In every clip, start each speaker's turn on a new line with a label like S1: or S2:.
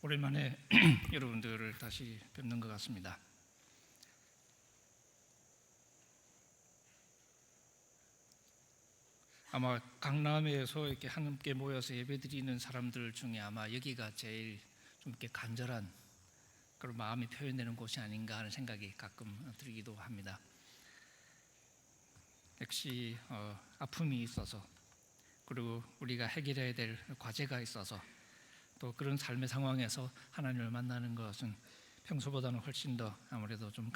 S1: 오랜만에 여러분들을 다시 뵙는 것 같습니다. 아마 강남에서 이렇게 함께 모여서 예배드리는 사람들 중에 아마 여기가 제일 좀 이렇게 간절한 그런 마음이 표현되는 곳이 아닌가 하는 생각이 가끔 들기도 합니다. 역시 아픔이 있어서, 그리고 우리가 해결해야 될 과제가 있어서, 또 그런 삶의 상황에서 하나님을 만나는 것은 평소보다는 훨씬 더 아무래도 좀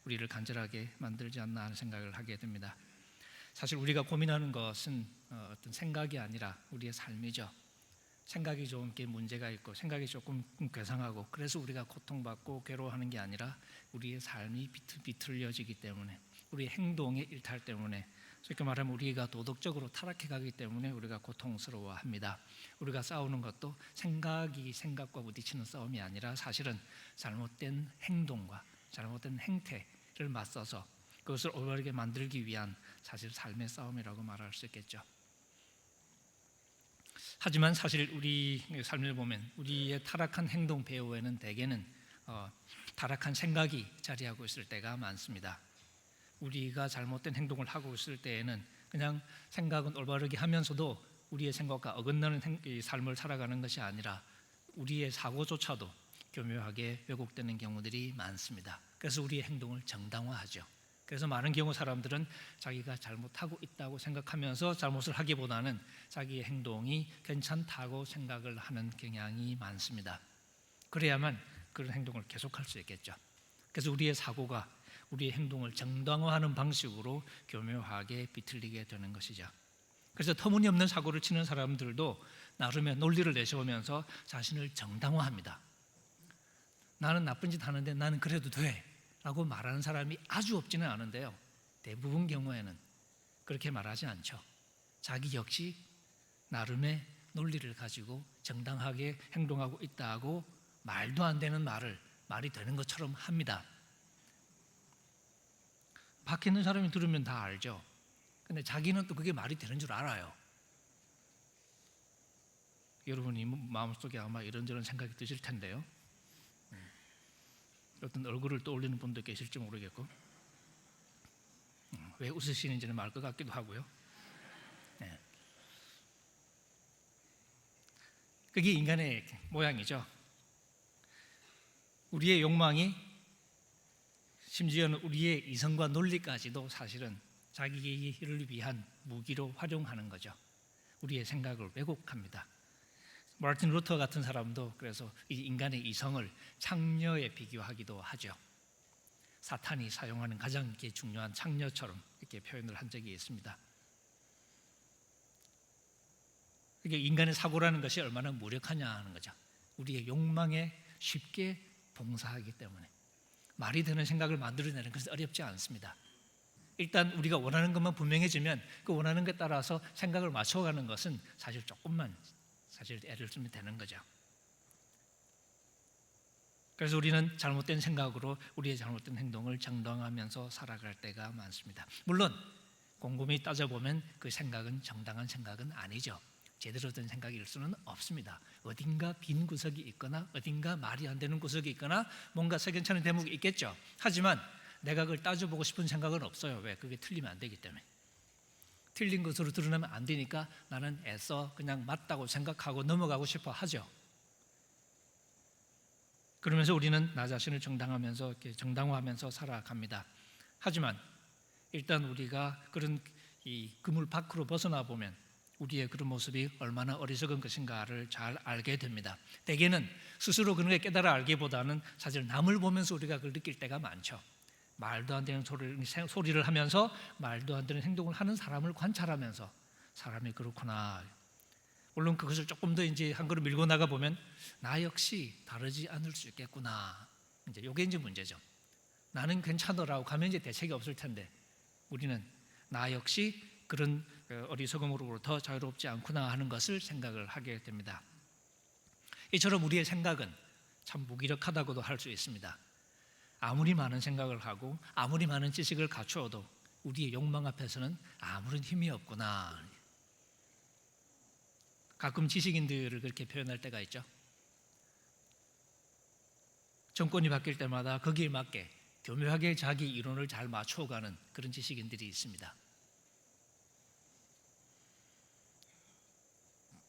S1: 우리를 간절하게 만들지 않나 하는 생각을 하게 됩니다. 사실 우리가 고민하는 것은 어떤 생각이 아니라 우리의 삶이죠. 생각이 좀 이렇게 문제가 있고 생각이 조금 괴상하고, 그래서 우리가 고통받고 괴로워하는 게 아니라 우리의 삶이 비틀려지기 때문에, 우리의 행동의 일탈 때문에, 쉽게 말하면 우리가 도덕적으로 타락해 가기 때문에 우리가 고통스러워합니다. 우리가 싸우는 것도 생각과 부딪히는 싸움이 아니라 사실은 잘못된 행동과 잘못된 행태를 맞서서 그것을 올바르게 만들기 위한 사실 삶의 싸움이라고 말할 수 있겠죠. 하지만 사실 우리 삶을 보면 우리의 타락한 행동 배후에는 대개는 타락한 생각이 자리하고 있을 때가 많습니다. 우리가 잘못된 행동을 하고 있을 때에는 그냥 생각은 올바르게 하면서도 우리의 생각과 어긋나는 삶을 살아가는 것이 아니라 우리의 사고조차도 교묘하게 왜곡되는 경우들이 많습니다. 그래서 우리의 행동을 정당화하죠. 그래서 많은 경우 사람들은 자기가 잘못하고 있다고 생각하면서 잘못을 하기보다는 자기의 행동이 괜찮다고 생각을 하는 경향이 많습니다. 그래야만 그런 행동을 계속할 수 있겠죠. 그래서 우리의 사고가 우리의 행동을 정당화하는 방식으로 교묘하게 비틀리게 되는 것이죠. 그래서 터무니없는 사고를 치는 사람들도 나름의 논리를 내세우면서 자신을 정당화합니다. 나는 나쁜 짓 하는데 나는 그래도 돼 라고 말하는 사람이 아주 없지는 않은데요, 대부분 경우에는 그렇게 말하지 않죠. 자기 역시 나름의 논리를 가지고 정당하게 행동하고 있다고 말도 안 되는 말이 되는 것처럼 합니다. 밖에 있는 사람이 들으면 다 알죠. 근데 자기는 또 그게 말이 되는 줄 알아요. 여러분이 마음속에 아마 이런저런 생각이 드실 텐데요. 어떤 얼굴을 떠올리는 분도 계실지 모르겠고, 왜 웃으시는지는 말 것 같기도 하고요. 네. 그게 인간의 모양이죠. 우리의 욕망이, 심지어는 우리의 이성과 논리까지도 사실은 자기를 위한 무기로 활용하는 거죠. 우리의 생각을 왜곡합니다. 마르틴 루터 같은 사람도 그래서 이 인간의 이성을 창녀에 비교하기도 하죠. 사탄이 사용하는 가장 중요한 창녀처럼 이렇게 표현을 한 적이 있습니다. 이게 인간의 사고라는 것이 얼마나 무력하냐 하는 거죠. 우리의 욕망에 쉽게 봉사하기 때문에 말이 되는 생각을 만들어내는 것은 어렵지 않습니다. 일단 우리가 원하는 것만 분명해지면 그 원하는 것에 따라서 생각을 맞춰가는 것은 사실 조금만 애를 쓰면 되는 거죠. 그래서 우리는 잘못된 생각으로 우리의 잘못된 행동을 정당화하면서 살아갈 때가 많습니다. 물론 곰곰이 따져보면 그 생각은 정당한 생각은 아니죠. 제대로 된 생각일 수는 없습니다. 어딘가 빈 구석이 있거나 어딘가 말이 안 되는 구석이 있거나 뭔가 석연찮은 대목이 있겠죠. 하지만 내가 그걸 따져보고 싶은 생각은 없어요. 왜? 그게 틀리면 안 되기 때문에. 틀린 것으로 드러나면 안 되니까 나는 애써 그냥 맞다고 생각하고 넘어가고 싶어 하죠. 그러면서 우리는 나 자신을 정당화하면서 살아갑니다. 하지만 일단 우리가 그런 이 그물 밖으로 벗어나 보면 우리의 그런 모습이 얼마나 어리석은 것인가를 잘 알게 됩니다. 대개는 스스로 그런 게 깨달아 알기보다는 사실 남을 보면서 우리가 그걸 느낄 때가 많죠. 말도 안 되는 소리를 하면서 말도 안 되는 행동을 하는 사람을 관찰하면서 사람이 그렇구나. 물론 그것을 조금 더 이제 한 걸음 밀고 나가 보면 나 역시 다르지 않을 수 있겠구나. 이게 이제 문제죠. 나는 괜찮더라고 가면 이제 대책이 없을 텐데 우리는 나 역시 그런 어리석음으로부터 자유롭지 않구나 하는 것을 생각을 하게 됩니다. 이처럼 우리의 생각은 참 무기력하다고도 할 수 있습니다. 아무리 많은 생각을 하고 아무리 많은 지식을 갖추어도 우리의 욕망 앞에서는 아무런 힘이 없구나. 가끔 지식인들을 그렇게 표현할 때가 있죠. 정권이 바뀔 때마다 거기에 맞게 교묘하게 자기 이론을 잘 맞춰가는 그런 지식인들이 있습니다.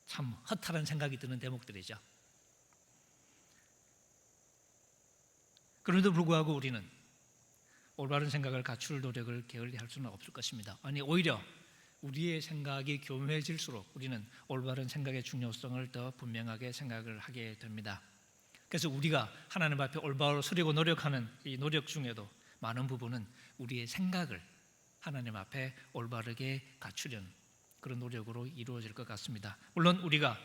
S1: 참 허탈한 생각이 드는 대목들이죠. 그럼에도 불구하고 우리는 올바른 생각을 갖출 노력을 게을리할 수는 없을 것입니다. 아니, 오히려 우리의 생각이 교묘해질수록 우리는 올바른 생각의 중요성을 더 분명하게 생각을 하게 됩니다. 그래서 우리가 하나님 앞에 올바로 서려고 노력하는 이 노력 중에도 많은 부분은 우리의 생각을 하나님 앞에 올바르게 갖추려는 그런 노력으로 이루어질 것 같습니다. 물론 우리가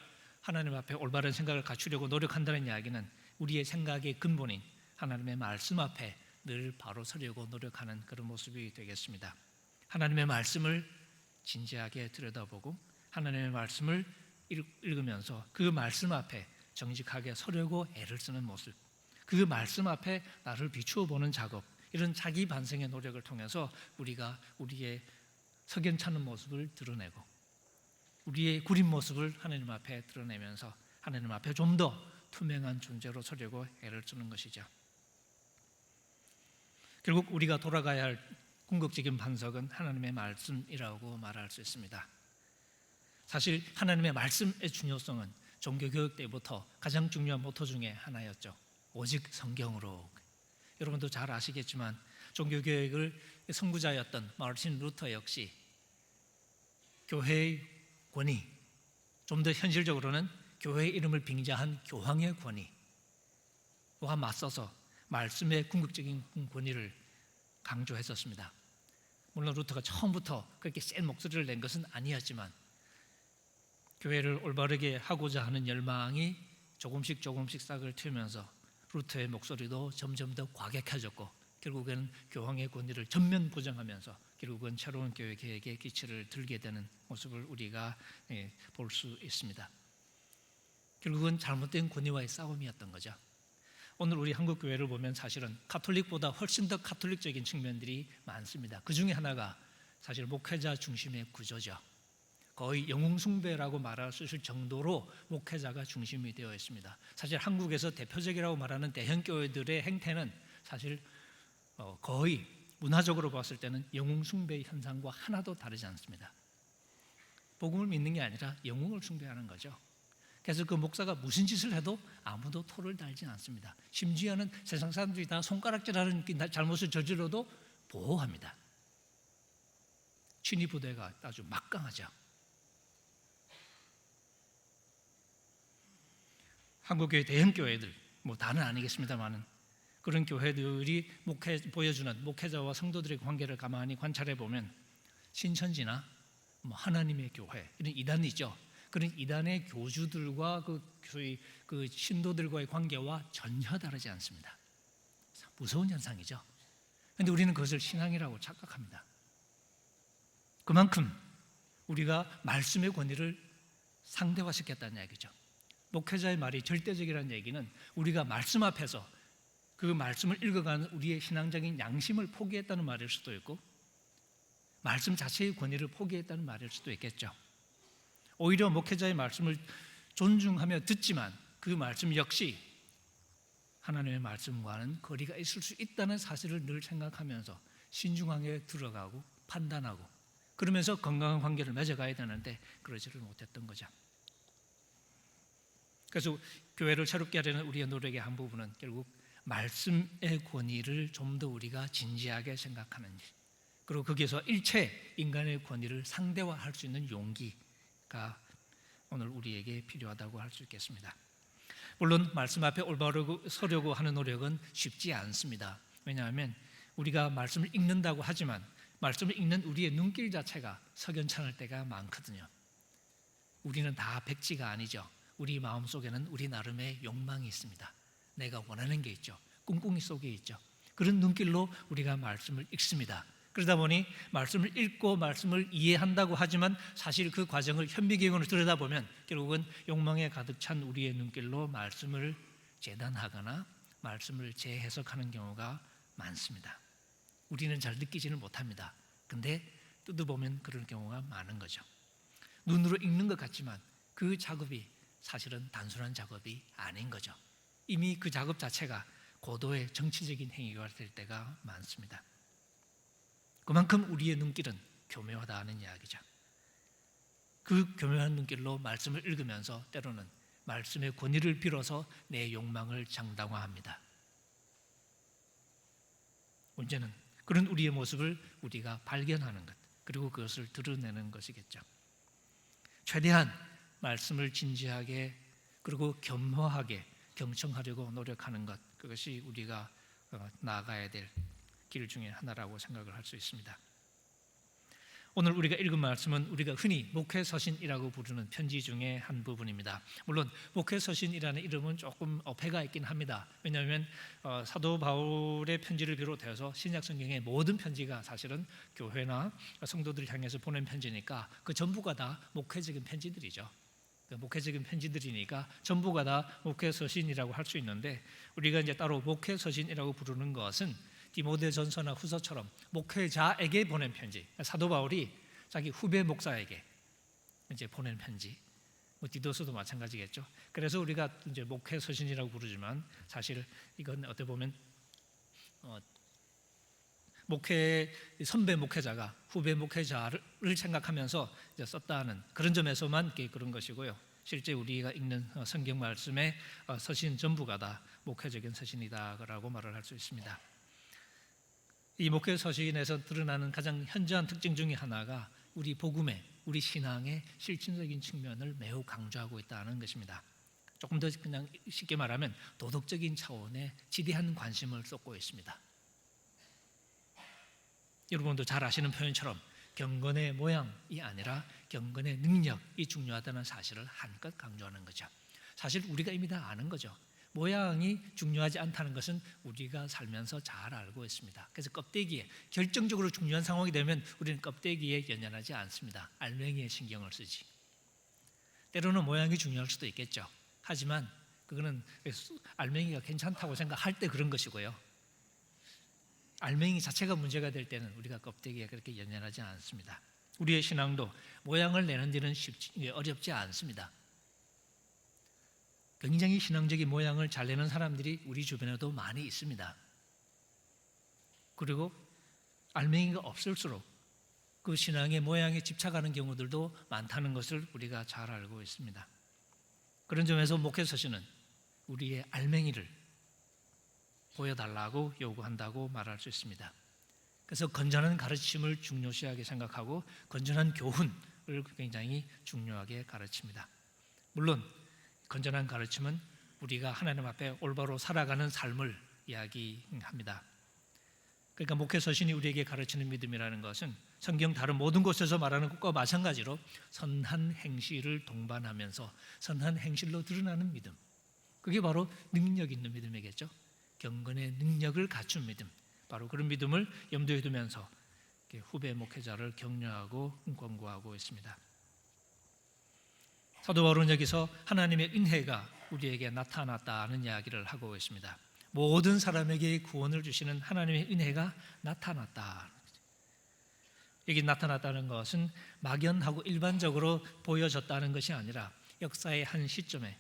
S1: 하나님 앞에 올바른 생각을 갖추려고 노력한다는 이야기는 우리의 생각의 근본인 하나님의 말씀 앞에 늘 바로 서려고 노력하는 그런 모습이 되겠습니다. 하나님의 말씀을 진지하게 들여다보고 하나님의 말씀을 읽으면서 그 말씀 앞에 정직하게 서려고 애를 쓰는 모습, 그 말씀 앞에 나를 비추어 보는 작업, 이런 자기 반성의 노력을 통해서 우리가 우리의 석연찮은 모습을 드러내고 우리의 구린 모습을 하나님 앞에 드러내면서 하나님 앞에 좀 더 투명한 존재로 서려고 애를 쓰는 것이죠. 결국 우리가 돌아가야 할 궁극적인 반석은 하나님의 말씀이라고 말할 수 있습니다. 사실 하나님의 말씀의 중요성은 종교교육 때부터 가장 중요한 모토 중에 하나였죠. 오직 성경으로. 여러분도 잘 아시겠지만 종교교육을 선구자였던 마르틴 루터 역시 교회의 권위, 좀 더 현실적으로는 교회의 이름을 빙자한 교황의 권위와 맞서서 말씀의 궁극적인 권위를 강조했었습니다. 물론 루터가 처음부터 그렇게 센 목소리를 낸 것은 아니었지만 교회를 올바르게 하고자 하는 열망이 조금씩 싹을 틔우면서 루터의 목소리도 점점 더 과격해졌고 결국에는 교황의 권위를 전면 부정하면서 결국은 새로운 교회 개혁의 기치를 들게 되는 모습을 우리가 볼 수 있습니다. 결국은 잘못된 권위와의 싸움이었던 거죠. 오늘 우리 한국 교회를 보면 사실은 가톨릭보다 훨씬 더 가톨릭적인 측면들이 많습니다. 그 중에 하나가 사실 목회자 중심의 구조죠. 거의 영웅 숭배라고 말할 수 있을 정도로 목회자가 중심이 되어 있습니다. 사실 한국에서 대표적이라고 말하는 대형 교회들의 행태는 사실 거의 문화적으로 봤을 때는 영웅 숭배의 현상과 하나도 다르지 않습니다. 복음을 믿는 게 아니라 영웅을 숭배하는 거죠. 그래서 그 목사가 무슨 짓을 해도 아무도 토를 달지 않습니다. 심지어는 세상 사람들이 다 손가락질하는 잘못을 저질러도 보호합니다. 친위 부대가 아주 막강하죠. 한국교회 대형 교회들, 다는 아니겠습니다만은 그런 교회들이 보여주는 목회자와 성도들의 관계를 가만히 관찰해 보면 신천지나 하나님의 교회 이런 이단이죠. 그런 이단의 교주들과 그 신도들과의 관계와 전혀 다르지 않습니다. 무서운 현상이죠. 그런데 우리는 그것을 신앙이라고 착각합니다. 그만큼 우리가 말씀의 권위를 상대화시켰다는 얘기죠. 목회자의 말이 절대적이라는 얘기는 우리가 말씀 앞에서 그 말씀을 읽어가는 우리의 신앙적인 양심을 포기했다는 말일 수도 있고 말씀 자체의 권위를 포기했다는 말일 수도 있겠죠. 오히려 목회자의 말씀을 존중하며 듣지만 그 말씀 역시 하나님의 말씀과는 거리가 있을 수 있다는 사실을 늘 생각하면서 신중하게 들어가고 판단하고 그러면서 건강한 관계를 맺어가야 되는데 그러지를 못했던 거죠. 그래서 교회를 새롭게 하려는 우리의 노력의 한 부분은 결국 말씀의 권위를 좀 더 우리가 진지하게 생각하는 일, 그리고 거기에서 일체 인간의 권위를 상대화할 수 있는 용기가 오늘 우리에게 필요하다고 할 수 있겠습니다. 물론 말씀 앞에 올바르고 서려고 하는 노력은 쉽지 않습니다. 왜냐하면 우리가 말씀을 읽는다고 하지만 말씀을 읽는 우리의 눈길 자체가 석연찮을 때가 많거든요. 우리는 다 백지가 아니죠. 우리 마음속에는 우리 나름의 욕망이 있습니다. 내가 원하는 게 있죠. 꿍꿍이 속에 있죠. 그런 눈길로 우리가 말씀을 읽습니다. 그러다 보니 말씀을 읽고 말씀을 이해한다고 하지만 사실 그 과정을 현미경으로 들여다보면 결국은 욕망에 가득 찬 우리의 눈길로 말씀을 재단하거나 말씀을 재해석하는 경우가 많습니다. 우리는 잘 느끼지는 못합니다. 근데 뜯어보면 그런 경우가 많은 거죠. 눈으로 읽는 것 같지만 그 작업이 사실은 단순한 작업이 아닌 거죠. 이미 그 작업 자체가 고도의 정치적인 행위가 될 때가 많습니다. 그만큼 우리의 눈길은 교묘하다는 이야기죠. 그 교묘한 눈길로 말씀을 읽으면서 때로는 말씀의 권위를 빌어서 내 욕망을 정당화합니다. 문제는 그런 우리의 모습을 우리가 발견하는 것, 그리고 그것을 드러내는 것이겠죠. 최대한 말씀을 진지하게 그리고 겸허하게 경청하려고 노력하는 것, 그것이 우리가 나아가야 될 길 중에 하나라고 생각을 할 수 있습니다. 오늘 우리가 읽은 말씀은 우리가 흔히 목회서신이라고 부르는 편지 중에 한 부분입니다. 물론 목회서신이라는 이름은 조금 어폐가 있긴 합니다. 왜냐하면 사도 바울의 편지를 비롯해서 신약성경의 모든 편지가 사실은 교회나 성도들 향해서 보낸 편지니까 그 전부가 다 목회적인 편지들이죠. 목회적인 편지들이니까 전부가 다 목회서신이라고 할 수 있는데, 우리가 이제 따로 목회서신이라고 부르는 것은 디모데전서나 후서처럼 목회자에게 보낸 편지, 사도 바울이 자기 후배 목사에게 이제 보낸 편지, 디도서도 마찬가지겠죠. 그래서 우리가 이제 목회서신이라고 부르지만 사실 이건 어떻게 보면 선배 목회자가 후배 목회자를 생각하면서 이제 썼다는 그런 점에서만 그런 것이고요. 실제 우리가 읽는 성경 말씀의 서신 전부가 다 목회적인 서신이다라고 말을 할 수 있습니다. 이 목회 서신에서 드러나는 가장 현저한 특징 중에 하나가 우리 복음의, 우리 신앙의 실천적인 측면을 매우 강조하고 있다는 것입니다. 조금 더 그냥 쉽게 말하면 도덕적인 차원의 지대한 관심을 쏟고 있습니다. 여러분도 잘 아시는 표현처럼 경건의 모양이 아니라 경건의 능력이 중요하다는 사실을 한껏 강조하는 거죠. 사실 우리가 이미 다 아는 거죠. 모양이 중요하지 않다는 것은 우리가 살면서 잘 알고 있습니다. 그래서 껍데기에 결정적으로 중요한 상황이 되면 우리는 껍데기에 연연하지 않습니다. 알맹이에 신경을 쓰지. 때로는 모양이 중요할 수도 있겠죠. 하지만 그거는 알맹이가 괜찮다고 생각할 때 그런 것이고요. 알맹이 자체가 문제가 될 때는 우리가 껍데기에 그렇게 연연하지 않습니다. 우리의 신앙도 모양을 내는 데는 어렵지 않습니다. 굉장히 신앙적인 모양을 잘 내는 사람들이 우리 주변에도 많이 있습니다. 그리고 알맹이가 없을수록 그 신앙의 모양에 집착하는 경우들도 많다는 것을 우리가 잘 알고 있습니다. 그런 점에서 목회서신은 우리의 알맹이를 보여달라고 요구한다고 말할 수 있습니다. 그래서 건전한 가르침을 중요시하게 생각하고 건전한 교훈을 굉장히 중요하게 가르칩니다. 물론 건전한 가르침은 우리가 하나님 앞에 올바로 살아가는 삶을 이야기합니다. 그러니까 목회서신이 우리에게 가르치는 믿음이라는 것은 성경 다른 모든 곳에서 말하는 것과 마찬가지로 선한 행실을 동반하면서 선한 행실로 드러나는 믿음, 그게 바로 능력 있는 믿음이겠죠. 경건의 능력을 갖춘 믿음, 바로 그런 믿음을 염두에 두면서 후배 목회자를 격려하고 권고하고 있습니다. 사도 바울은 여기서 하나님의 은혜가 우리에게 나타났다는 이야기를 하고 있습니다. 모든 사람에게 구원을 주시는 하나님의 은혜가 나타났다. 여기 나타났다는 것은 막연하고 일반적으로 보여졌다는 것이 아니라 역사의 한 시점에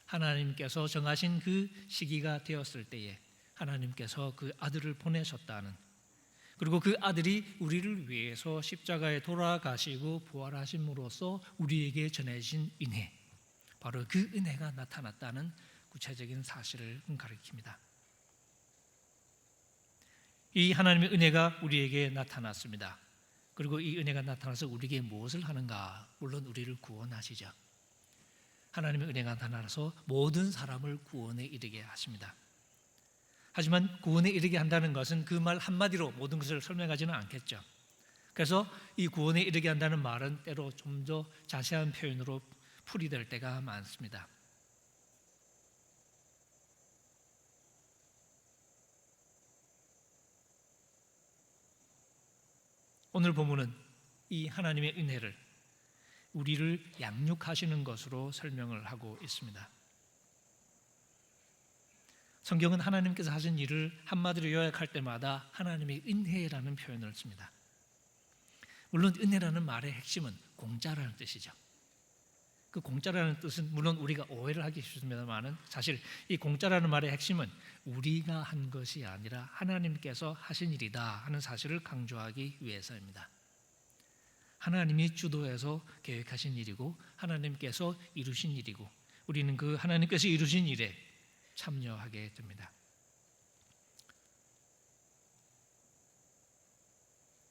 S1: 하나님께서 정하신 그 시기가 되었을 때에 하나님께서 그 아들을 보내셨다는, 그리고 그 아들이 우리를 위해서 십자가에 돌아가시고 부활하심으로써 우리에게 전해진 은혜, 바로 그 은혜가 나타났다는 구체적인 사실을 가리킵니다. 이 하나님의 은혜가 우리에게 나타났습니다. 그리고 이 은혜가 나타나서 우리에게 무엇을 하는가? 물론 우리를 구원하시죠. 하나님의 은혜가 나타나서 모든 사람을 구원에 이르게 하십니다. 하지만 구원에 이르게 한다는 것은 그 말 한마디로 모든 것을 설명하지는 않겠죠. 그래서 이 구원에 이르게 한다는 말은 때로 좀 더 자세한 표현으로 풀이될 때가 많습니다. 오늘 본문은 이 하나님의 은혜를 우리를 양육하시는 것으로 설명을 하고 있습니다. 성경은 하나님께서 하신 일을 한마디로 요약할 때마다 하나님의 은혜라는 표현을 씁니다. 물론 은혜라는 말의 핵심은 공짜라는 뜻이죠. 그 공짜라는 뜻은 물론 우리가 오해를 하기 쉽습니다만은 사실 이 공짜라는 말의 핵심은 우리가 한 것이 아니라 하나님께서 하신 일이다 하는 사실을 강조하기 위해서입니다. 하나님이 주도해서 계획하신 일이고 하나님께서 이루신 일이고 우리는 그 하나님께서 이루신 일에 참여하게 됩니다.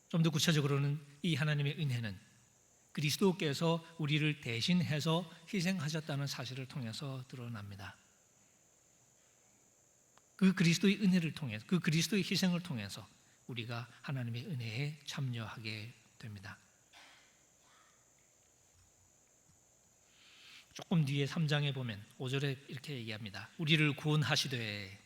S1: 좀 더 구체적으로는 이 하나님의 은혜는 그리스도께서 우리를 대신해서 희생하셨다는 사실을 통해서 드러납니다. 그 그리스도의 은혜를 통해서, 그 그리스도의 희생을 통해서 우리가 하나님의 은혜에 참여하게 됩니다. 조금 뒤에 3장에 보면 5절에 이렇게 얘기합니다. 우리를 구원하시되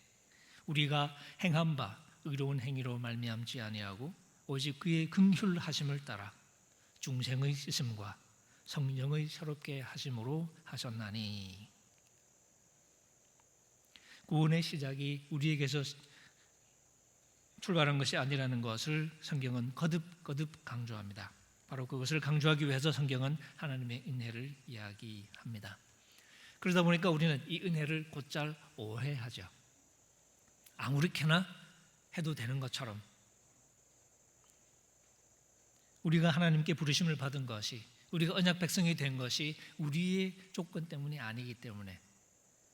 S1: 우리가 행한 바 의로운 행위로 말미암지 아니하고 오직 그의 긍휼하심을 따라 중생의 씻음과 성령의 새롭게 하심으로 하셨나니. 구원의 시작이 우리에게서 출발한 것이 아니라는 것을 성경은 거듭 강조합니다. 바로 그것을 강조하기 위해서 성경은 하나님의 은혜를 이야기합니다. 그러다 보니까 우리는 이 은혜를 곧잘 오해하죠. 아무렇게나 해도 되는 것처럼 우리가 하나님께 부르심을 받은 것이, 우리가 언약 백성이 된 것이 우리의 조건 때문이 아니기 때문에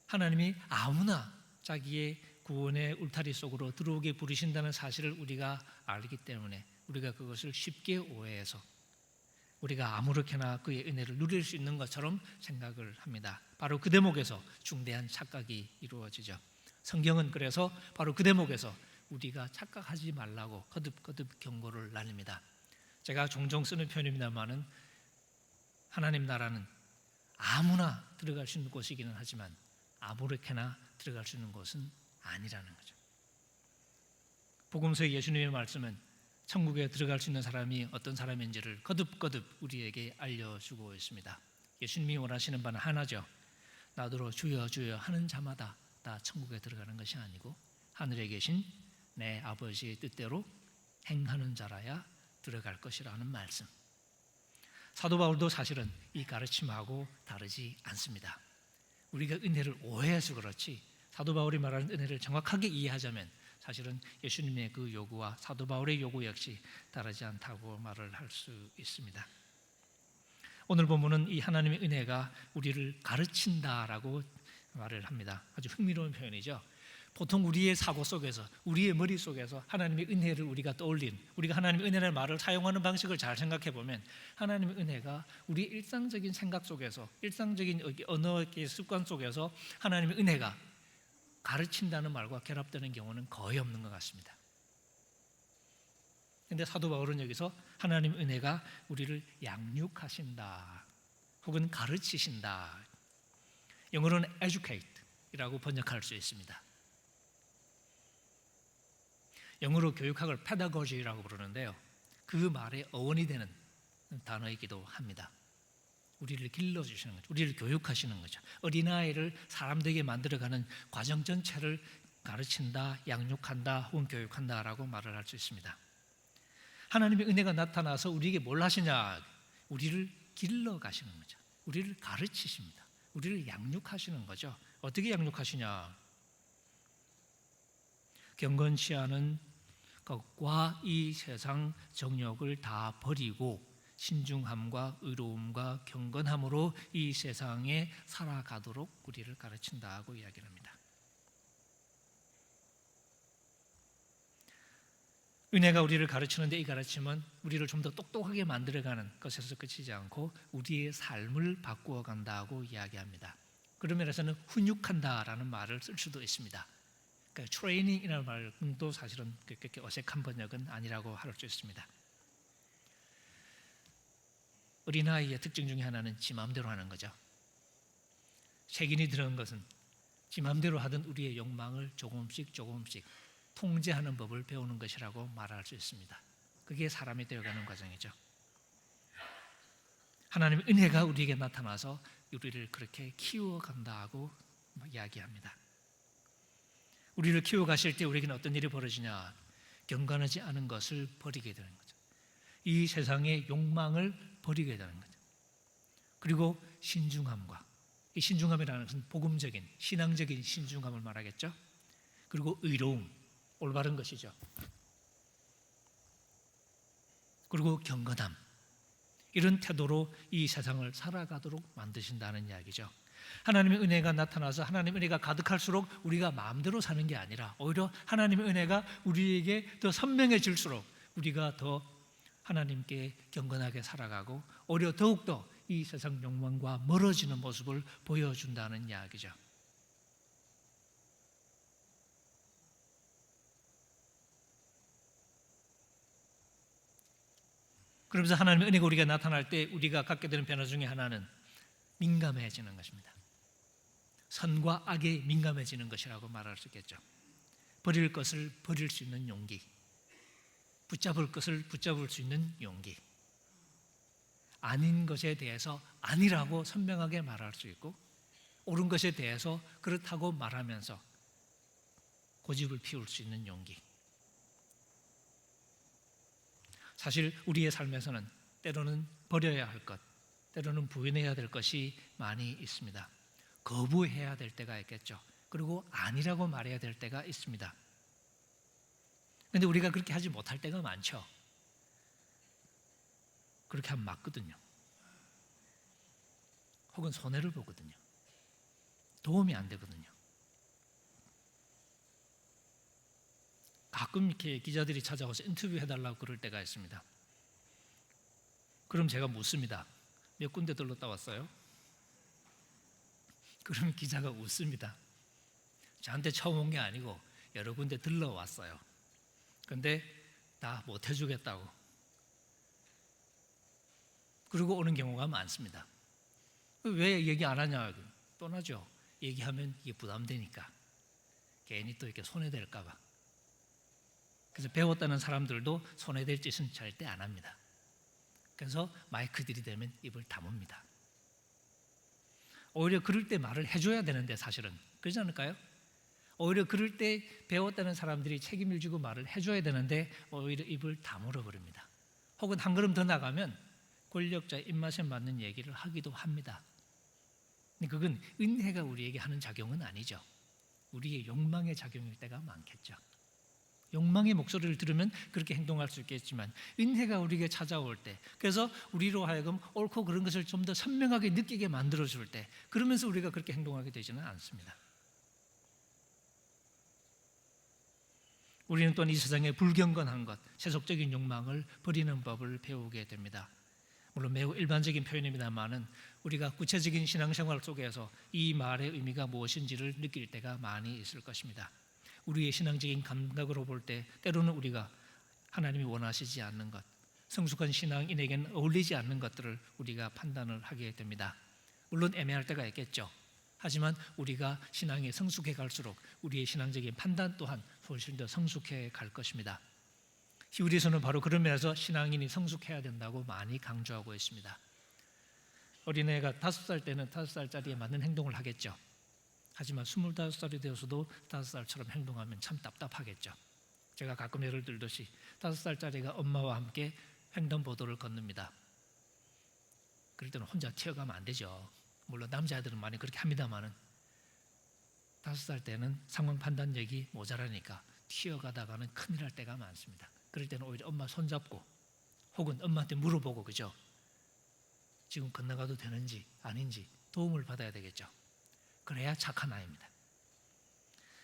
S1: 하나님이 아무나 자기의 구원의 울타리 속으로 들어오게 부르신다는 사실을 우리가 알기 때문에 우리가 그것을 쉽게 오해해서 우리가 아무렇게나 그의 은혜를 누릴 수 있는 것처럼 생각을 합니다. 바로 그 대목에서 중대한 착각이 이루어지죠. 성경은 그래서 바로 그 대목에서 우리가 착각하지 말라고 거듭 경고를 날립니다. 제가 종종 쓰는 표현입니다만은 하나님 나라는 아무나 들어갈 수 있는 곳이기는 하지만 아무렇게나 들어갈 수 있는 곳은 아니라는 거죠. 복음서의 예수님의 말씀은 천국에 들어갈 수 있는 사람이 어떤 사람인지를 거듭 우리에게 알려주고 있습니다. 예수님이 원하시는 바는 하나죠. 나더러 주여 주여 하는 자마다 다 천국에 들어가는 것이 아니고 하늘에 계신 내 아버지의 뜻대로 행하는 자라야 들어갈 것이라는 말씀. 사도 바울도 사실은 이 가르침하고 다르지 않습니다. 우리가 은혜를 오해해서 그렇지 사도 바울이 말하는 은혜를 정확하게 이해하자면 사실은 예수님의 그 요구와 사도 바울의 요구 역시 다르지 않다고 말을 할 수 있습니다. 오늘 본문은 이 하나님의 은혜가 우리를 가르친다라고 말을 합니다. 아주 흥미로운 표현이죠. 보통 우리의 사고 속에서, 우리의 머릿속에서 하나님의 은혜를 우리가 떠올린, 우리가 하나님의 은혜라는 말을 사용하는 방식을 잘 생각해 보면 하나님의 은혜가 우리 일상적인 생각 속에서, 일상적인 언어의 습관 속에서 하나님의 은혜가 가르친다는 말과 결합되는 경우는 거의 없는 것 같습니다. 그런데 사도 바울은 여기서 하나님 은혜가 우리를 양육하신다 혹은 가르치신다, 영어로는 educate이라고 번역할 수 있습니다. 영어로 교육학을 pedagogy라고 부르는데요, 그 말의 어원이 되는 단어이기도 합니다. 우리를 길러주시는 거죠. 우리를 교육하시는 거죠. 어린아이를 사람 되게 만들어가는 과정 전체를 가르친다, 양육한다 혹은 교육한다라고 말을 할 수 있습니다. 하나님의 은혜가 나타나서 우리에게 뭘 하시냐? 우리를 길러가시는 거죠. 우리를 가르치십니다. 우리를 양육하시는 거죠. 어떻게 양육하시냐? 경건치하는 것과 이 세상 정욕을 다 버리고 신중함과 의로움과 경건함으로 이 세상에 살아가도록 우리를 가르친다고 이야기합니다. 은혜가 우리를 가르치는데 이 가르침은 우리를 좀 더 똑똑하게 만들어가는 것에서 그치지 않고 우리의 삶을 바꾸어 간다고 이야기합니다. 그런 면에서는 훈육한다라는 말을 쓸 수도 있습니다. 그러니까 트레이닝이라는 말도 사실은 그렇게 어색한 번역은 아니라고 할 수 있습니다. 어린아이의 특징 중에 하나는 지 마음대로 하는 거죠. 색인이 들어간 것은 지 마음대로 하던 우리의 욕망을 조금씩 통제하는 법을 배우는 것이라고 말할 수 있습니다. 그게 사람이 되어가는 과정이죠. 하나님의 은혜가 우리에게 나타나서 우리를 그렇게 키워간다고 이야기합니다. 우리를 키워가실 때 우리에게는 어떤 일이 벌어지냐? 경건하지 않은 것을 버리게 되는 거죠. 이 세상의 욕망을 버리게 되는 거죠. 그리고 신중함과, 이 신중함이라는 것은 복음적인 신앙적인 신중함을 말하겠죠. 그리고 의로움, 올바른 것이죠. 그리고 경건함, 이런 태도로 이 세상을 살아가도록 만드신다는 이야기죠. 하나님의 은혜가 나타나서 하나님의 은혜가 가득할수록 우리가 마음대로 사는 게 아니라 오히려 하나님의 은혜가 우리에게 더 선명해질수록 우리가 더 하나님께 경건하게 살아가고 오히려 더욱더 이 세상 욕망과 멀어지는 모습을 보여준다는 이야기죠. 그러면서 하나님의 은혜가 우리가 나타날 때 우리가 갖게 되는 변화 중에 하나는 민감해지는 것입니다. 선과 악에 민감해지는 것이라고 말할 수 있겠죠. 버릴 것을 버릴 수 있는 용기, 붙잡을 것을 붙잡을 수 있는 용기, 아닌 것에 대해서 아니라고 선명하게 말할 수 있고 옳은 것에 대해서 그렇다고 말하면서 고집을 피울 수 있는 용기. 사실 우리의 삶에서는 때로는 버려야 할 것, 때로는 부인해야 될 것이 많이 있습니다. 거부해야 될 때가 있겠죠. 그리고 아니라고 말해야 될 때가 있습니다. 그런데 우리가 그렇게 하지 못할 때가 많죠. 그렇게 하면 맞거든요. 혹은 손해를 보거든요. 도움이 안 되거든요. 가끔 이렇게 기자들이 찾아와서 인터뷰 해달라고 그럴 때가 있습니다. 그럼 제가 묻습니다. 몇 군데 들렀다 왔어요? 그러면 기자가 웃습니다. 저한테 처음 온 게 아니고 여러 군데 들러왔어요. 그런데 다 못 해주겠다고. 그러고 오는 경우가 많습니다. 왜 얘기 안 하냐? 뻔하죠. 얘기하면 이게 부담되니까. 괜히 또 이렇게 손해될까 봐. 그래서 배웠다는 사람들도 손해될 짓은 절대 안 합니다. 그래서 마이크 들이대면 입을 다뭅니다. 오히려 그럴 때 말을 해줘야 되는데 사실은 그러지 않을까요? 오히려 그럴 때 배웠다는 사람들이 책임을 지고 말을 해줘야 되는데 오히려 입을 다물어 버립니다. 혹은 한 걸음 더 나가면 권력자의 입맛에 맞는 얘기를 하기도 합니다. 근데 그건 은혜가 우리에게 하는 작용은 아니죠. 우리의 욕망의 작용일 때가 많겠죠. 욕망의 목소리를 들으면 그렇게 행동할 수 있겠지만 은혜가 우리에게 찾아올 때, 그래서 우리로 하여금 옳고 그른 것을 좀 더 선명하게 느끼게 만들어줄 때, 그러면서 우리가 그렇게 행동하게 되지는 않습니다. 우리는 또한 이 세상의 불경건한 것, 세속적인 욕망을 버리는 법을 배우게 됩니다. 물론 매우 일반적인 표현입니다만은 우리가 구체적인 신앙생활 속에서 이 말의 의미가 무엇인지를 느낄 때가 많이 있을 것입니다. 우리의 신앙적인 감각으로 볼 때 때로는 우리가 하나님이 원하시지 않는 것, 성숙한 신앙인에게는 어울리지 않는 것들을 우리가 판단을 하게 됩니다. 물론 애매할 때가 있겠죠. 하지만 우리가 신앙이 성숙해 갈수록 우리의 신앙적인 판단 또한 훨씬 더 성숙해 갈 것입니다. 히브리서는 바로 그런 면에서 신앙인이 성숙해야 된다고 많이 강조하고 있습니다. 어린애가 5살 때는 5살짜리에 맞는 행동을 하겠죠. 하지만 25살이 되어서도 5살처럼 행동하면 참 답답하겠죠. 제가 가끔 예를 들듯이 5살짜리가 엄마와 함께 횡단보도를 건넙니다. 그럴 때는 혼자 튀어가면 안 되죠. 물론 남자애들은 많이 그렇게 합니다만은 5살 때는 상황 판단력이 모자라니까 튀어가다가는 큰일 날 때가 많습니다. 그럴 때는 오히려 엄마 손잡고 혹은 엄마한테 물어보고, 그죠? 지금 건너가도 되는지 아닌지 도움을 받아야 되겠죠. 그래야 착한 아이입니다.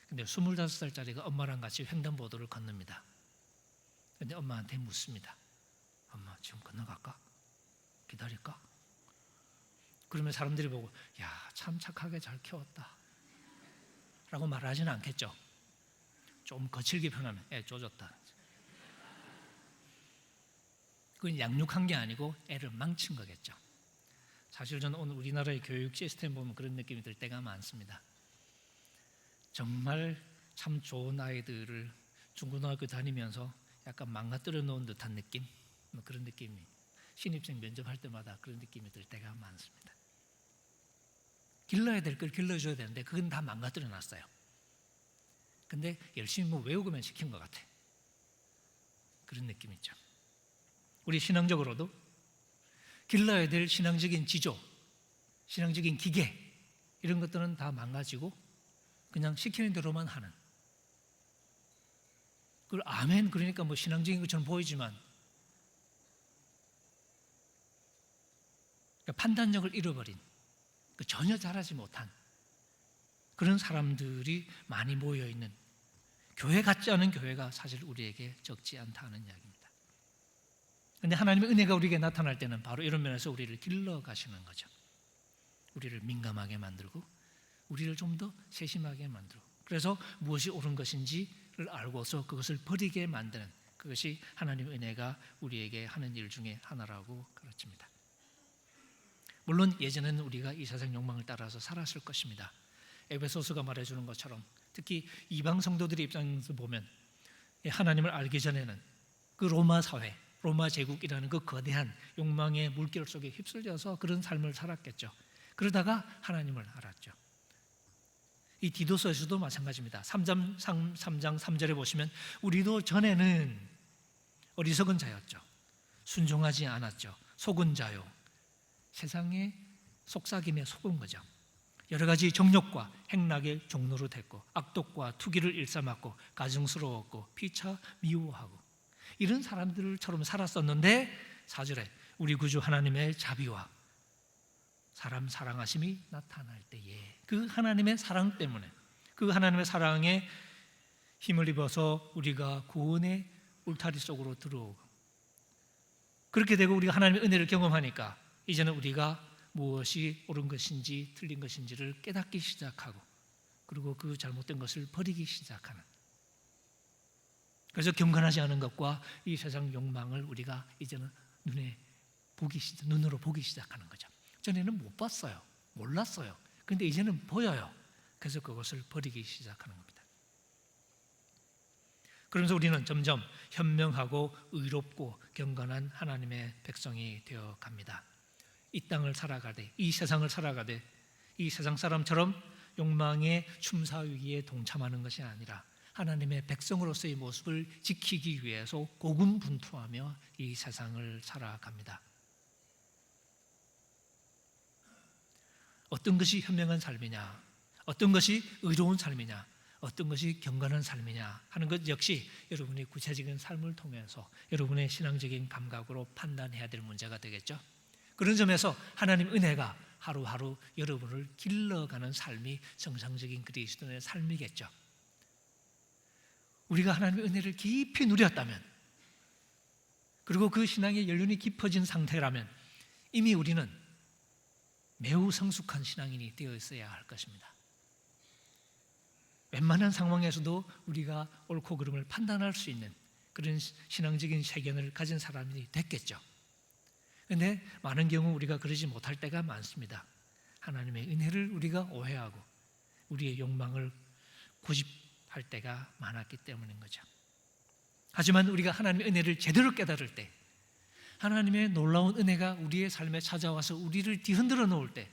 S1: 근데 25살짜리가 엄마랑 같이 횡단보도를 건넙니다. 근데 엄마한테 묻습니다. 엄마, 지금 건너갈까? 기다릴까? 그러면 사람들이 보고, 야, 참 착하게 잘 키웠다 라고 말하지는 않겠죠. 좀 거칠게 표현하면 애 조졌다. 그건 양육한 게 아니고 애를 망친 거겠죠. 사실 저는 오늘 우리나라의 교육 시스템 보면 그런 느낌이 들 때가 많습니다. 정말 참 좋은 아이들을 중고등학교 다니면서 약간 망가뜨려 놓은 듯한 느낌, 그런 느낌이 신입생 면접할 때마다 그런 느낌이 들 때가 많습니다. 길러야 될 걸 길러줘야 되는데 그건 다 망가뜨려 놨어요. 근데 열심히 뭐 외우고만 시킨 것 같아. 그런 느낌 있죠. 우리 신앙적으로도 길러야 될 신앙적인 지조, 신앙적인 기계 이런 것들은 다 망가지고 그냥 시키는 대로만 하는. 그걸 아멘 그러니까 뭐 신앙적인 것처럼 보이지만 그러니까 판단력을 잃어버린 전혀 잘하지 못한 그런 사람들이 많이 모여 있는 교회 같지 않은 교회가 사실 우리에게 적지 않다는 이야기입니다. 그런데 하나님의 은혜가 우리에게 나타날 때는 바로 이런 면에서 우리를 길러 가시는 거죠. 우리를 민감하게 만들고 우리를 좀 더 세심하게 만들고 그래서 무엇이 옳은 것인지를 알고서 그것을 버리게 만드는 그것이 하나님의 은혜가 우리에게 하는 일 중에 하나라고 가르칩니다. 물론 예전에는 우리가 이 세상 욕망을 따라서 살았을 것입니다. 에베소서가 말해주는 것처럼 특히 이방 성도들의 입장에서 보면 하나님을 알기 전에는 그 로마 사회, 로마 제국이라는 그 거대한 욕망의 물결 속에 휩쓸려서 그런 삶을 살았겠죠. 그러다가 하나님을 알았죠. 이 디도서에서도 마찬가지입니다. 3장 3절에 보시면 우리도 전에는 어리석은 자였죠. 순종하지 않았죠. 속은 자요. 세상의 속삭임에 속은 거죠. 여러 가지 정욕과 행락의 종로로 됐고 악독과 투기를 일삼았고 가증스러웠고 피차 미워하고 이런 사람들처럼 살았었는데 4절에 우리 구주 하나님의 자비와 사람 사랑하심이 나타날 때에 그 하나님의 사랑 때문에 그 하나님의 사랑에 힘을 입어서 우리가 구원의 울타리 속으로 들어오고 그렇게 되고 우리가 하나님의 은혜를 경험하니까 이제는 우리가 무엇이 옳은 것인지 틀린 것인지를 깨닫기 시작하고 그리고 그 잘못된 것을 버리기 시작하는 그래서 경건하지 않은 것과 이 세상 욕망을 우리가 이제는 눈으로 보기 시작하는 거죠. 전에는 못 봤어요. 몰랐어요. 그런데 이제는 보여요. 그래서 그것을 버리기 시작하는 겁니다. 그러면서 우리는 점점 현명하고 의롭고 경건한 하나님의 백성이 되어 갑니다. 이 땅을 살아가되 이 세상을 살아가되 이 세상 사람처럼 욕망의 춤사위기에 동참하는 것이 아니라 하나님의 백성으로서의 모습을 지키기 위해서 고군분투하며 이 세상을 살아갑니다. 어떤 것이 현명한 삶이냐, 어떤 것이 의로운 삶이냐, 어떤 것이 경건한 삶이냐 하는 것 역시 여러분이 구체적인 삶을 통해서 여러분의 신앙적인 감각으로 판단해야 될 문제가 되겠죠. 그런 점에서 하나님 은혜가 하루하루 여러분을 길러가는 삶이 정상적인 그리스도인의 삶이겠죠. 우리가 하나님의 은혜를 깊이 누렸다면 그리고 그 신앙의 연륜이 깊어진 상태라면 이미 우리는 매우 성숙한 신앙인이 되어 있어야 할 것입니다. 웬만한 상황에서도 우리가 옳고 그름을 판단할 수 있는 그런 신앙적인 세견을 가진 사람이 됐겠죠. 그런데 많은 경우 우리가 그러지 못할 때가 많습니다. 하나님의 은혜를 우리가 오해하고 우리의 욕망을 고집할 때가 많았기 때문인 거죠. 하지만 우리가 하나님의 은혜를 제대로 깨달을 때 하나님의 놀라운 은혜가 우리의 삶에 찾아와서 우리를 뒤흔들어 놓을 때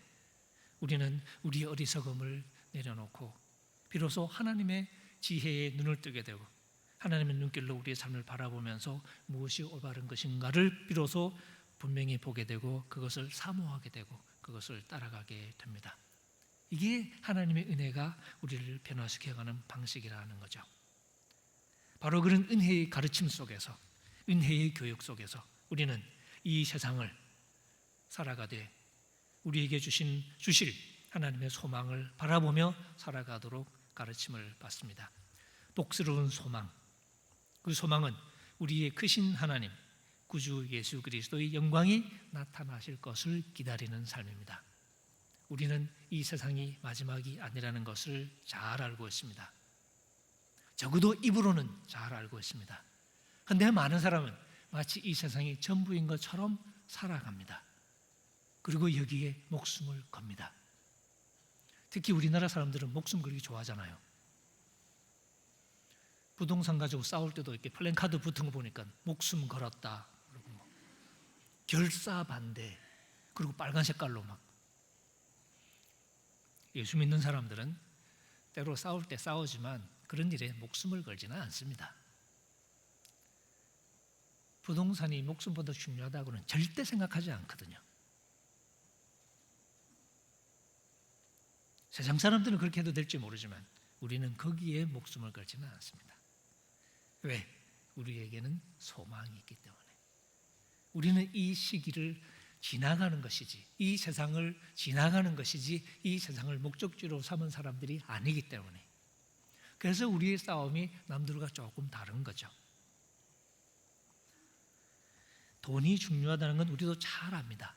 S1: 우리는 우리의 어리석음을 내려놓고 비로소 하나님의 지혜에 눈을 뜨게 되고 하나님의 눈길로 우리의 삶을 바라보면서 무엇이 올바른 것인가를 비로소 분명히 보게 되고 그것을 사모하게 되고 그것을 따라가게 됩니다. 이게 하나님의 은혜가 우리를 변화시켜가는 방식이라는 거죠. 바로 그런 은혜의 가르침 속에서 은혜의 교육 속에서 우리는 이 세상을 살아가되 우리에게 주실 하나님의 소망을 바라보며 살아가도록 가르침을 받습니다. 복스러운 소망, 그 소망은 우리의 크신 하나님 구주 예수 그리스도의 영광이 나타나실 것을 기다리는 삶입니다. 우리는 이 세상이 마지막이 아니라는 것을 잘 알고 있습니다. 적어도 입으로는 잘 알고 있습니다. 그런데 많은 사람은 마치 이 세상이 전부인 것처럼 살아갑니다. 그리고 여기에 목숨을 겁니다. 특히 우리나라 사람들은 목숨 걸기 좋아하잖아요. 부동산 가지고 싸울 때도 이렇게 플랜카드 붙은 거 보니까 목숨 걸었다, 그리고 결사 반대, 그리고 빨간 색깔로 막. 예수 믿는 사람들은 때로 싸울 때 싸우지만 그런 일에 목숨을 걸지는 않습니다. 부동산이 목숨보다 중요하다고는 절대 생각하지 않거든요. 세상 사람들은 그렇게 해도 될지 모르지만 우리는 거기에 목숨을 걸지는 않습니다. 왜? 우리에게는 소망이 있기 때문에. 우리는 이 시기를 지나가는 것이지, 이 세상을 지나가는 것이지, 이 세상을 목적지로 삼은 사람들이 아니기 때문에. 그래서 우리의 싸움이 남들과 조금 다른 거죠. 돈이 중요하다는 건 우리도 잘 압니다.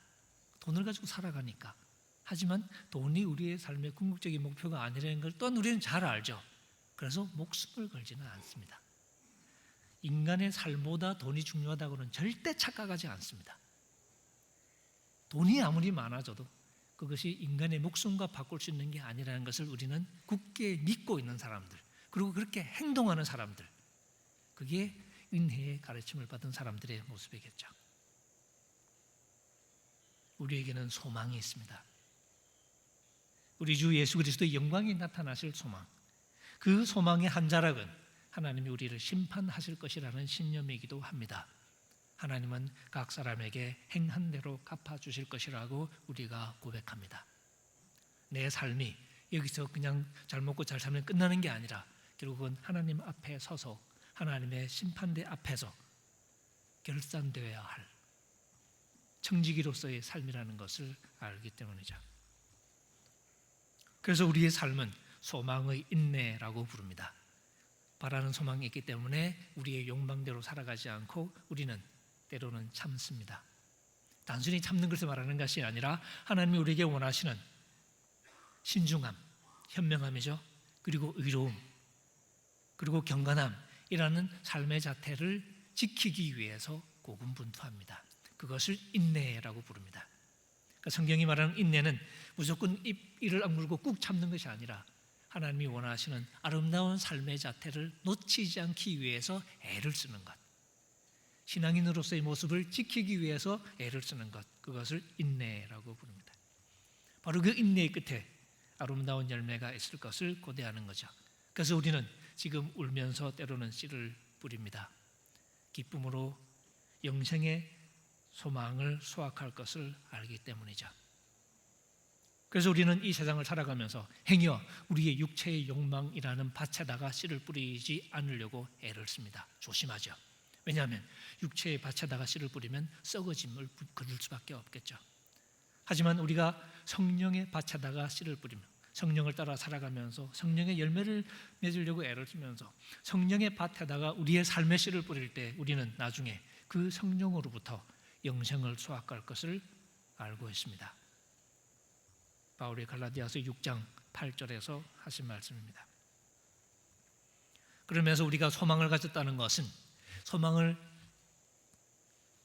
S1: 돈을 가지고 살아가니까. 하지만 돈이 우리의 삶의 궁극적인 목표가 아니라는 걸 또한 우리는 잘 알죠. 그래서 목숨을 걸지는 않습니다. 인간의 삶보다 돈이 중요하다고는 절대 착각하지 않습니다. 돈이 아무리 많아져도 그것이 인간의 목숨과 바꿀 수 있는 게 아니라는 것을 우리는 굳게 믿고 있는 사람들, 그리고 그렇게 행동하는 사람들, 그게 은혜의 가르침을 받은 사람들의 모습이겠죠. 우리에게는 소망이 있습니다. 우리 주 예수 그리스도의 영광이 나타나실 소망, 그 소망의 한 자락은 하나님이 우리를 심판하실 것이라는 신념이기도 합니다. 하나님은 각 사람에게 행한 대로 갚아주실 것이라고 우리가 고백합니다. 내 삶이 여기서 그냥 잘 먹고 잘 살면 끝나는 게 아니라 결국은 하나님 앞에 서서 하나님의 심판대 앞에서 결산되어야 할 청지기로서의 삶이라는 것을 알기 때문이죠. 그래서 우리의 삶은 소망의 인내라고 부릅니다. 바라는 소망이 있기 때문에 우리의 욕망대로 살아가지 않고 우리는 때로는 참습니다. 단순히 참는 것을 말하는 것이 아니라 하나님이 우리에게 원하시는 신중함, 현명함이죠. 그리고 의로움, 그리고 경건함이라는 삶의 자태를 지키기 위해서 고군분투합니다. 그것을 인내라고 부릅니다. 그러니까 성경이 말하는 인내는 무조건 이를 악물고 꾹 참는 것이 아니라 하나님이 원하시는 아름다운 삶의 자태를 놓치지 않기 위해서 애를 쓰는 것, 신앙인으로서의 모습을 지키기 위해서 애를 쓰는 것, 그것을 인내라고 부릅니다. 바로 그 인내의 끝에 아름다운 열매가 있을 것을 고대하는 거죠. 그래서 우리는 지금 울면서 때로는 씨를 뿌립니다. 기쁨으로 영생의 소망을 수확할 것을 알기 때문이죠. 그래서 우리는 이 세상을 살아가면서 행여 우리의 육체의 욕망이라는 밭에다가 씨를 뿌리지 않으려고 애를 씁니다. 조심하죠. 왜냐하면 육체의 밭에다가 씨를 뿌리면 썩어짐을 거둘 수밖에 없겠죠. 하지만 우리가 성령의 밭에다가 씨를 뿌리면 성령을 따라 살아가면서 성령의 열매를 맺으려고 애를 쓰면서 성령의 밭에다가 우리의 삶의 씨를 뿌릴 때 우리는 나중에 그 성령으로부터 영생을 수확할 것을 알고 있습니다. 바울이 갈라디아서 6장 8절에서 하신 말씀입니다. 그러면서 우리가 소망을 가졌다는 것은 소망을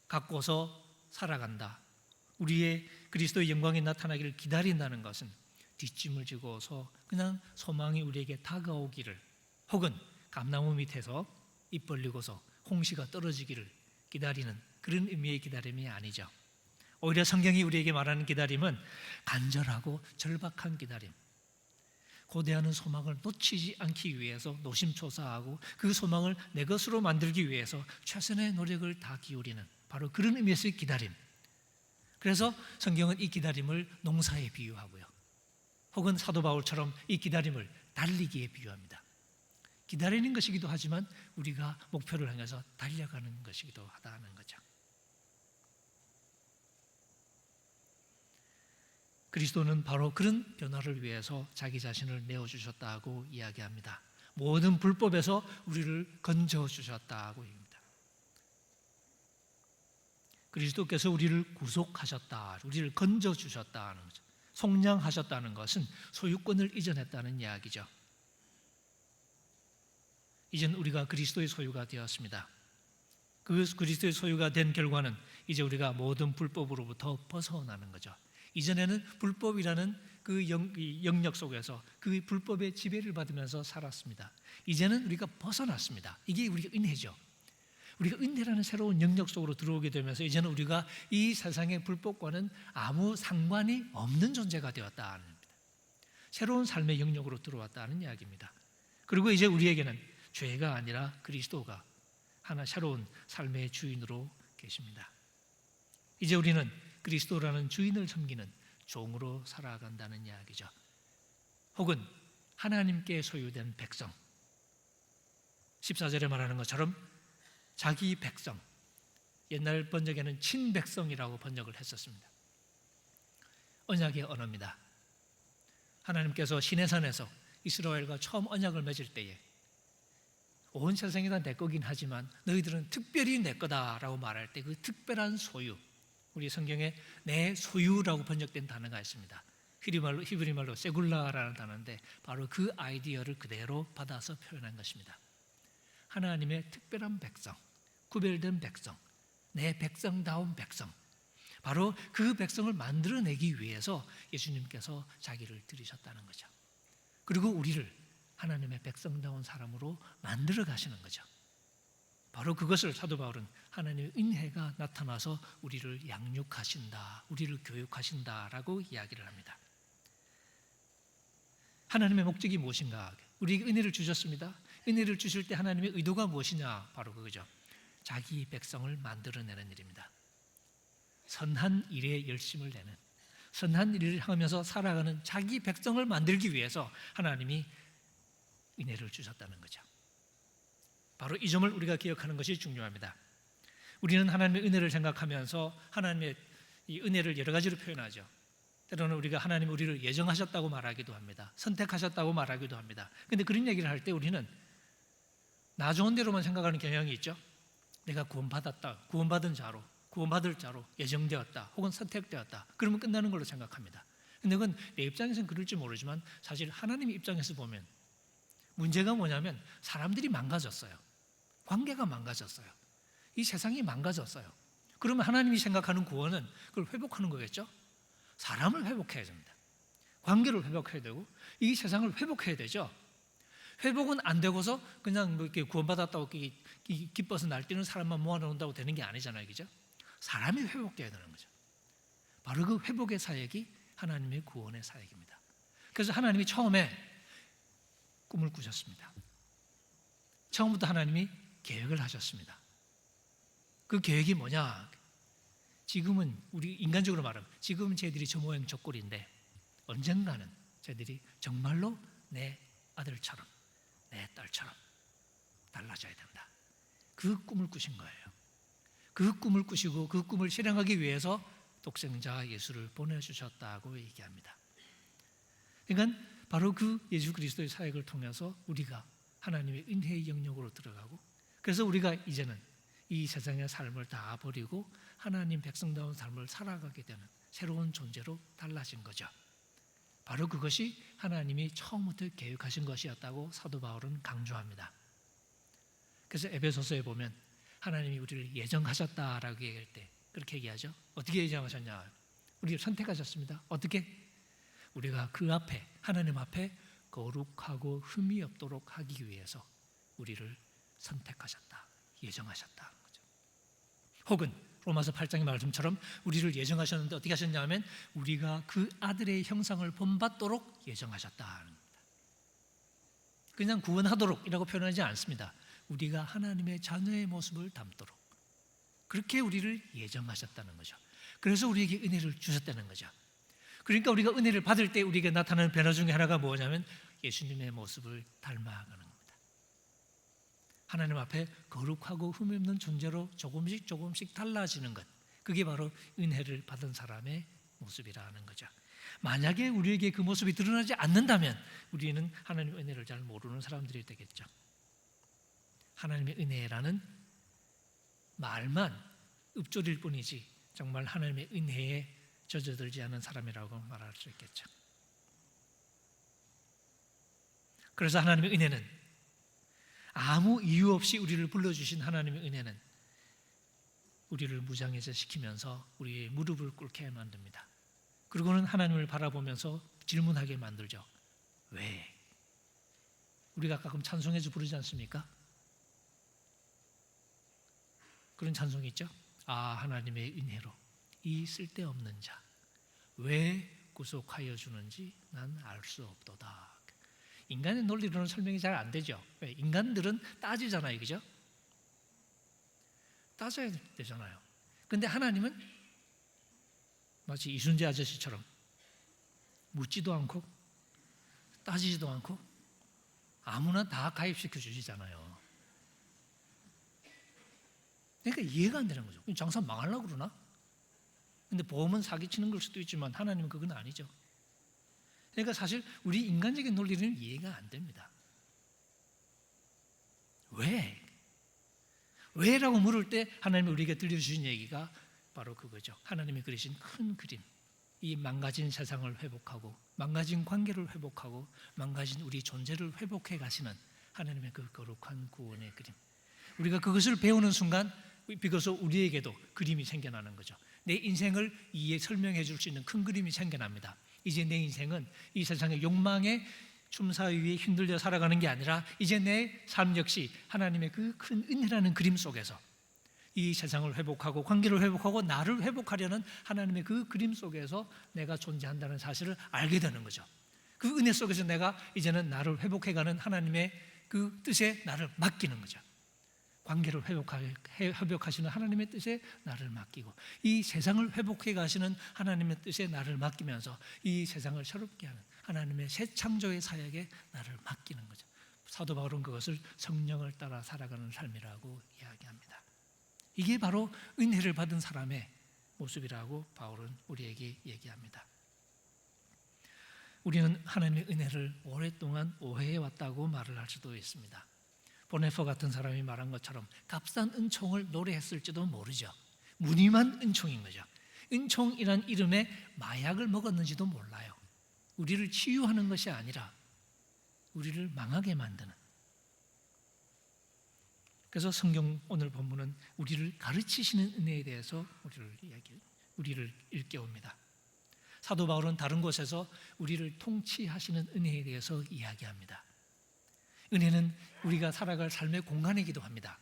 S1: 갖고서 살아간다, 우리의 그리스도의 영광이 나타나기를 기다린다는 것은 뒷짐을 지고서 그냥 소망이 우리에게 다가오기를, 혹은 감나무 밑에서 입 벌리고서 홍시가 떨어지기를 기다리는 그런 의미의 기다림이 아니죠. 오히려 성경이 우리에게 말하는 기다림은 간절하고 절박한 기다림, 고대하는 소망을 놓치지 않기 위해서 노심초사하고 그 소망을 내 것으로 만들기 위해서 최선의 노력을 다 기울이는 바로 그런 의미에서의 기다림. 그래서 성경은 이 기다림을 농사에 비유하고요, 혹은 사도 바울처럼 이 기다림을 달리기에 비유합니다. 기다리는 것이기도 하지만 우리가 목표를 향해서 달려가는 것이기도 하다는 거죠. 그리스도는 바로 그런 변화를 위해서 자기 자신을 내어주셨다고 이야기합니다. 모든 불법에서 우리를 건져주셨다고 얘기합니다. 그리스도께서 우리를 구속하셨다, 우리를 건져주셨다는 거죠. 속량하셨다는 것은 소유권을 이전했다는 이야기죠. 이젠 우리가 그리스도의 소유가 되었습니다. 그 그리스도의 소유가 된 결과는 이제 우리가 모든 불법으로부터 벗어나는 거죠. 이전에는 불법이라는 그 영역 속에서 그 불법의 지배를 받으면서 살았습니다. 이제는 우리가 벗어났습니다. 이게 우리가 은혜죠. 우리가 은혜라는 새로운 영역 속으로 들어오게 되면서 이제는 우리가 이 세상의 불법과는 아무 상관이 없는 존재가 되었다는 겁니다. 새로운 삶의 영역으로 들어왔다는 이야기입니다. 그리고 이제 우리에게는 죄가 아니라 그리스도가 하나 새로운 삶의 주인으로 계십니다. 이제 우리는 그리스도라는 주인을 섬기는 종으로 살아간다는 이야기죠. 혹은 하나님께 소유된 백성, 14절에 말하는 것처럼 자기 백성, 옛날 번역에는 친백성이라고 번역을 했었습니다. 언약의 언어입니다. 하나님께서 시내산에서 이스라엘과 처음 언약을 맺을 때에 온 세상이 다 내 거긴 하지만 너희들은 특별히 내 거다라고 말할 때 그 특별한 소유, 우리 성경에 내 소유라고 번역된 단어가 있습니다. 히브리 말로 세굴라라는 단어인데 바로 그 아이디어를 그대로 받아서 표현한 것입니다. 하나님의 특별한 백성, 구별된 백성, 내 백성다운 백성, 바로 그 백성을 만들어내기 위해서 예수님께서 자기를 들이셨다는 거죠. 그리고 우리를 하나님의 백성다운 사람으로 만들어 가시는 거죠. 바로 그것을 사도 바울은 하나님의 은혜가 나타나서 우리를 양육하신다, 우리를 교육하신다라고 이야기를 합니다. 하나님의 목적이 무엇인가? 우리에게 은혜를 주셨습니다. 은혜를 주실 때 하나님의 의도가 무엇이냐? 바로 그거죠. 자기 백성을 만들어내는 일입니다. 선한 일에 열심을 내는, 선한 일을 하면서 살아가는 자기 백성을 만들기 위해서 하나님이 은혜를 주셨다는 거죠. 바로 이 점을 우리가 기억하는 것이 중요합니다. 우리는 하나님의 은혜를 생각하면서 하나님의 이 은혜를 여러 가지로 표현하죠. 때로는 우리가 하나님 우리를 예정하셨다고 말하기도 합니다. 선택하셨다고 말하기도 합니다. 그런데 그런 얘기를 할 때 우리는 나 좋은 대로만 생각하는 경향이 있죠. 내가 구원받았다, 구원받은 자로, 구원받을 자로 예정되었다, 혹은 선택되었다, 그러면 끝나는 걸로 생각합니다. 그런데 그건 내 입장에서는 그럴지 모르지만 사실 하나님 입장에서 보면 문제가 뭐냐면 사람들이 망가졌어요. 관계가 망가졌어요. 이 세상이 망가졌어요. 그러면 하나님이 생각하는 구원은 그걸 회복하는 거겠죠? 사람을 회복해야 됩니다. 관계를 회복해야 되고 이 세상을 회복해야 되죠. 회복은 안 되고서 그냥 뭐 이렇게 구원받았다고 기뻐서 날뛰는 사람만 모아놓는다고 되는 게 아니잖아요, 그죠? 사람이 회복돼야 되는 거죠. 바로 그 회복의 사역이 하나님의 구원의 사역입니다. 그래서 하나님이 처음에 꿈을 꾸셨습니다. 처음부터 하나님이 계획을 하셨습니다. 그 계획이 뭐냐? 지금은 우리 인간적으로 말하면 지금은 쟤들이 저 모양 저 꼴인데 언젠가는 쟤들이 정말로 내 아들처럼 내 딸처럼 달라져야 된다. 그 꿈을 꾸신 거예요. 그 꿈을 꾸시고 그 꿈을 실행하기 위해서 독생자 예수를 보내주셨다고 얘기합니다. 그러니까 바로 그 예수 그리스도의 사역을 통해서 우리가 하나님의 은혜의 영역으로 들어가고, 그래서 우리가 이제는 이 세상의 삶을 다 버리고 하나님 백성다운 삶을 살아가게 되는 새로운 존재로 달라진 거죠. 바로 그것이 하나님이 처음부터 계획하신 것이었다고 사도 바울은 강조합니다. 그래서 에베소서에 보면 하나님이 우리를 예정하셨다라고 얘기할 때 그렇게 얘기하죠. 어떻게 예정하셨냐? 우리를 선택하셨습니다. 어떻게? 우리가 그 앞에, 하나님 앞에 거룩하고 흠이 없도록 하기 위해서 우리를 선택하셨다, 예정하셨다. 혹은 로마서 8장의 말씀처럼 우리를 예정하셨는데 어떻게 하셨냐 하면 우리가 그 아들의 형상을 본받도록 예정하셨다는 겁니다. 그냥 구원하도록 이라고 표현하지 않습니다. 우리가 하나님의 자녀의 모습을 담도록 그렇게 우리를 예정하셨다는 거죠. 그래서 우리에게 은혜를 주셨다는 거죠. 그러니까 우리가 은혜를 받을 때 우리에게 나타나는 변화 중에 하나가 뭐냐면 예수님의 모습을 닮아가는 겁니다. 하나님 앞에 거룩하고 흠이 없는 존재로 조금씩 달라지는 것, 그게 바로 은혜를 받은 사람의 모습이라는 거죠. 만약에 우리에게 그 모습이 드러나지 않는다면 우리는 하나님의 은혜를 잘 모르는 사람들이 되겠죠. 하나님의 은혜라는 말만 읊조릴 뿐이지 정말 하나님의 은혜에 젖어들지 않은 사람이라고 말할 수 있겠죠. 그래서 하나님의 은혜는, 아무 이유 없이 우리를 불러주신 하나님의 은혜는 우리를 무장해제 시키면서 우리의 무릎을 꿇게 만듭니다. 그리고는 하나님을 바라보면서 질문하게 만들죠. 왜? 우리가 가끔 찬송해서 부르지 않습니까? 그런 찬송이 있죠. 아, 하나님의 은혜로 이 쓸데없는 자 왜 구속하여 주는지 난 알 수 없도다. 인간의 논리로는 설명이 잘 안 되죠. 왜? 인간들은 따지잖아요, 그죠? 따져야 되잖아요. 근데 하나님은 마치 이순재 아저씨처럼 묻지도 않고 따지지도 않고 아무나 다 가입시켜 주시잖아요. 그러니까 이해가 안 되는 거죠. 장사 망하려고 그러나? 근데 보험은 사기치는 걸 수도 있지만 하나님은 그건 아니죠. 그러니까 사실 우리 인간적인 논리는 이해가 안 됩니다. 왜? 왜라고 물을 때 하나님이 우리에게 들려주신 얘기가 바로 그거죠. 하나님이 그리신 큰 그림, 이 망가진 세상을 회복하고 망가진 관계를 회복하고 망가진 우리 존재를 회복해 가시는 하나님의 그 거룩한 구원의 그림. 우리가 그것을 배우는 순간 비로소 우리에게도 그림이 생겨나는 거죠. 내 인생을 설명해 줄 수 있는 큰 그림이 생겨납니다. 이제 내 인생은 이 세상의 욕망에 춤사위에 힘들려 살아가는 게 아니라 이제 내 삶 역시 하나님의 그 큰 은혜라는 그림 속에서 이 세상을 회복하고 관계를 회복하고 나를 회복하려는 하나님의 그 그림 속에서 내가 존재한다는 사실을 알게 되는 거죠. 그 은혜 속에서 내가 이제는 나를 회복해가는 하나님의 그 뜻에 나를 맡기는 거죠. 관계를 회복하시는 하나님의 뜻에 나를 맡기고 이 세상을 회복해 가시는 하나님의 뜻에 나를 맡기면서 이 세상을 새롭게 하는 하나님의 새 창조의 사역에 나를 맡기는 거죠. 사도 바울은 그것을 성령을 따라 살아가는 삶이라고 이야기합니다. 이게 바로 은혜를 받은 사람의 모습이라고 바울은 우리에게 얘기합니다. 우리는 하나님의 은혜를 오랫동안 오해해 왔다고 말을 할 수도 있습니다. 보네퍼 같은 사람이 말한 것처럼 값싼 은총을 노래했을지도 모르죠. 무늬만 은총인 거죠. 은총이란 이름에 마약을 먹었는지도 몰라요. 우리를 치유하는 것이 아니라 우리를 망하게 만드는. 그래서 성경 오늘 본문은 우리를 가르치시는 은혜에 대해서 우리를 일깨웁니다. 사도 바울은 다른 곳에서 우리를 통치하시는 은혜에 대해서 이야기합니다. 은혜는 우리가 살아갈 삶의 공간이기도 합니다.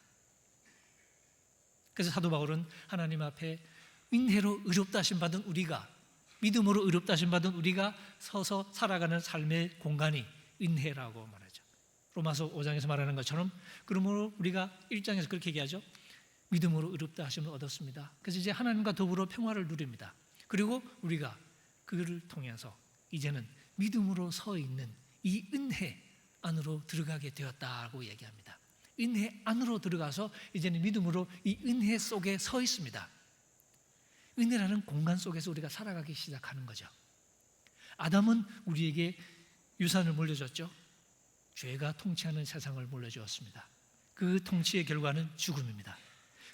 S1: 그래서 사도 바울은 하나님 앞에 은혜로 의롭다 하심 받은 우리가, 믿음으로 의롭다 하심 받은 우리가 서서 살아가는 삶의 공간이 은혜라고 말하죠. 로마서 5장에서 말하는 것처럼 그러므로 우리가 1장에서 그렇게 얘기하죠. 믿음으로 의롭다 하심을 얻었습니다. 그래서 이제 하나님과 더불어 평화를 누립니다. 그리고 우리가 그를 통해서 이제는 믿음으로 서 있는 이 은혜 안으로 들어가게 되었다고 얘기합니다. 은혜 안으로 들어가서 이제는 믿음으로 이 은혜 속에 서 있습니다. 은혜라는 공간 속에서 우리가 살아가기 시작하는 거죠. 아담은 우리에게 유산을 물려줬죠. 죄가 통치하는 세상을 물려주었습니다. 그 통치의 결과는 죽음입니다.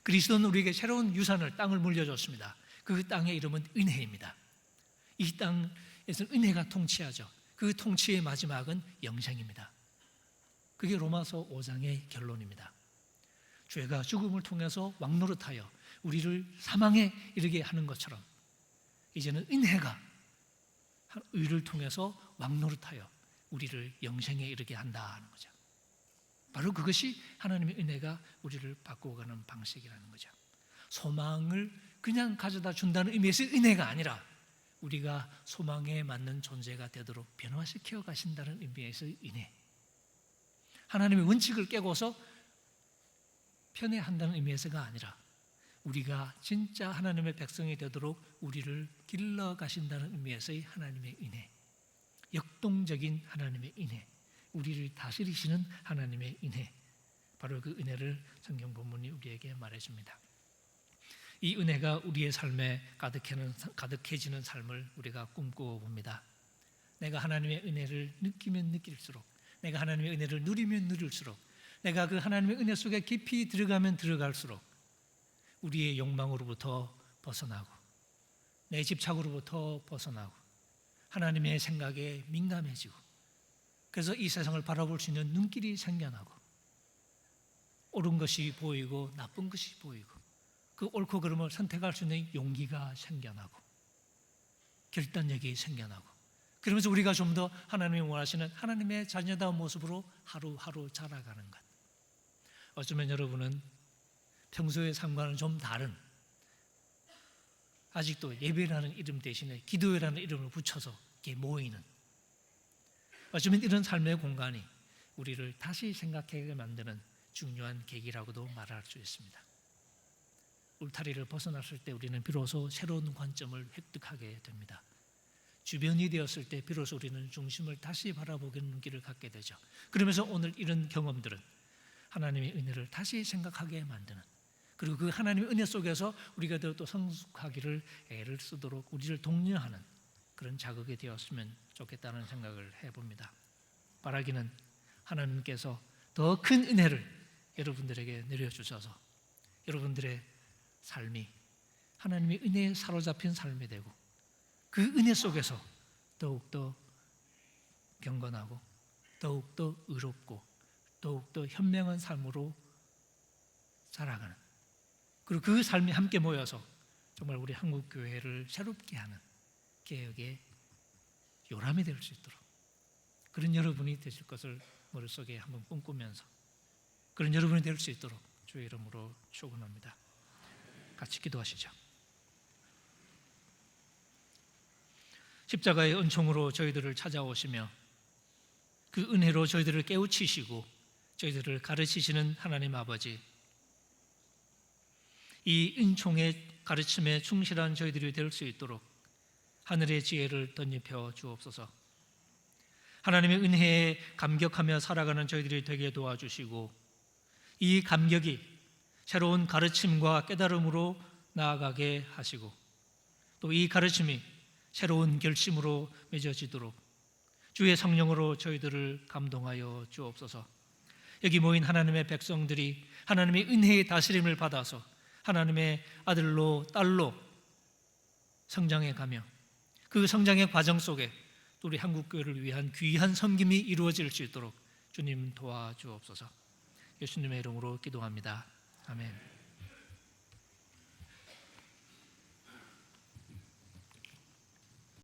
S1: 그리스도는 우리에게 새로운 유산을, 땅을 물려줬습니다. 그 땅의 이름은 은혜입니다. 이 땅에서 은혜가 통치하죠. 그 통치의 마지막은 영생입니다. 그게 로마서 5장의 결론입니다. 죄가 죽음을 통해서 왕노릇하여 우리를 사망에 이르게 하는 것처럼 이제는 은혜가 의를 통해서 왕노릇하여 우리를 영생에 이르게 한다는 거죠. 바로 그것이 하나님의 은혜가 우리를 바꾸어가는 방식이라는 거죠. 소망을 그냥 가져다 준다는 의미에서 은혜가 아니라 우리가 소망에 맞는 존재가 되도록 변화시켜 가신다는 의미에서 은혜. 하나님의 원칙을 깨고서 편애한다는 의미에서가 아니라 우리가 진짜 하나님의 백성이 되도록 우리를 길러 가신다는 의미에서의 하나님의 은혜. 역동적인 하나님의 은혜. 우리를 다스리시는 하나님의 은혜. 바로 그 은혜를 성경 본문이 우리에게 말해줍니다. 이 은혜가 우리의 삶에 가득해지는 삶을 우리가 꿈꾸어 봅니다. 내가 하나님의 은혜를 느끼면 느낄수록, 내가 하나님의 은혜를 누리면 누릴수록, 내가 그 하나님의 은혜 속에 깊이 들어가면 들어갈수록 우리의 욕망으로부터 벗어나고 내 집착으로부터 벗어나고 하나님의 생각에 민감해지고 그래서 이 세상을 바라볼 수 있는 눈길이 생겨나고 옳은 것이 보이고 나쁜 것이 보이고 그 옳고 그름을 선택할 수 있는 용기가 생겨나고 결단력이 생겨나고 그러면서 우리가 좀 더 하나님이 원하시는 하나님의 자녀다운 모습으로 하루하루 자라가는 것. 어쩌면 여러분은 평소의 삶과는 좀 다른 아직도 예배라는 이름 대신에 기도회라는 이름을 붙여서 이렇게 모이는 어쩌면 이런 삶의 공간이 우리를 다시 생각하게 만드는 중요한 계기라고도 말할 수 있습니다. 울타리를 벗어났을 때 우리는 비로소 새로운 관점을 획득하게 됩니다. 주변이 되었을 때 비로소 우리는 중심을 다시 바라보는 눈길을 갖게 되죠. 그러면서 오늘 이런 경험들은 하나님의 은혜를 다시 생각하게 만드는, 그리고 그 하나님의 은혜 속에서 우리가 더 성숙하기를 애를 쓰도록 우리를 독려하는 그런 자극이 되었으면 좋겠다는 생각을 해봅니다. 바라기는 하나님께서 더 큰 은혜를 여러분들에게 내려주셔서 여러분들의 삶이 하나님의 은혜에 사로잡힌 삶이 되고 그 은혜 속에서 더욱더 경건하고 더욱더 의롭고 더욱더 현명한 삶으로 살아가는, 그리고 그 삶이 함께 모여서 정말 우리 한국교회를 새롭게 하는 개혁의 요람이 될 수 있도록 그런 여러분이 되실 것을 머릿속에 한번 꿈꾸면서 그런 여러분이 될 수 있도록 주의 이름으로 축원합니다. 같이 기도하시죠. 십자가의 은총으로 저희들을 찾아오시며 그 은혜로 저희들을 깨우치시고 저희들을 가르치시는 하나님 아버지, 이 은총의 가르침에 충실한 저희들이 될 수 있도록 하늘의 지혜를 덧입혀 주옵소서. 하나님의 은혜에 감격하며 살아가는 저희들이 되게 도와주시고 이 감격이 새로운 가르침과 깨달음으로 나아가게 하시고 또 이 가르침이 새로운 결심으로 맺어지도록 주의 성령으로 저희들을 감동하여 주옵소서. 여기 모인 하나님의 백성들이 하나님의 은혜의 다스림을 받아서 하나님의 아들로 딸로 성장해 가며 그 성장의 과정 속에 우리 한국교회를 위한 귀한 섬김이 이루어질 수 있도록 주님 도와주옵소서. 예수님의 이름으로 기도합니다. 아멘.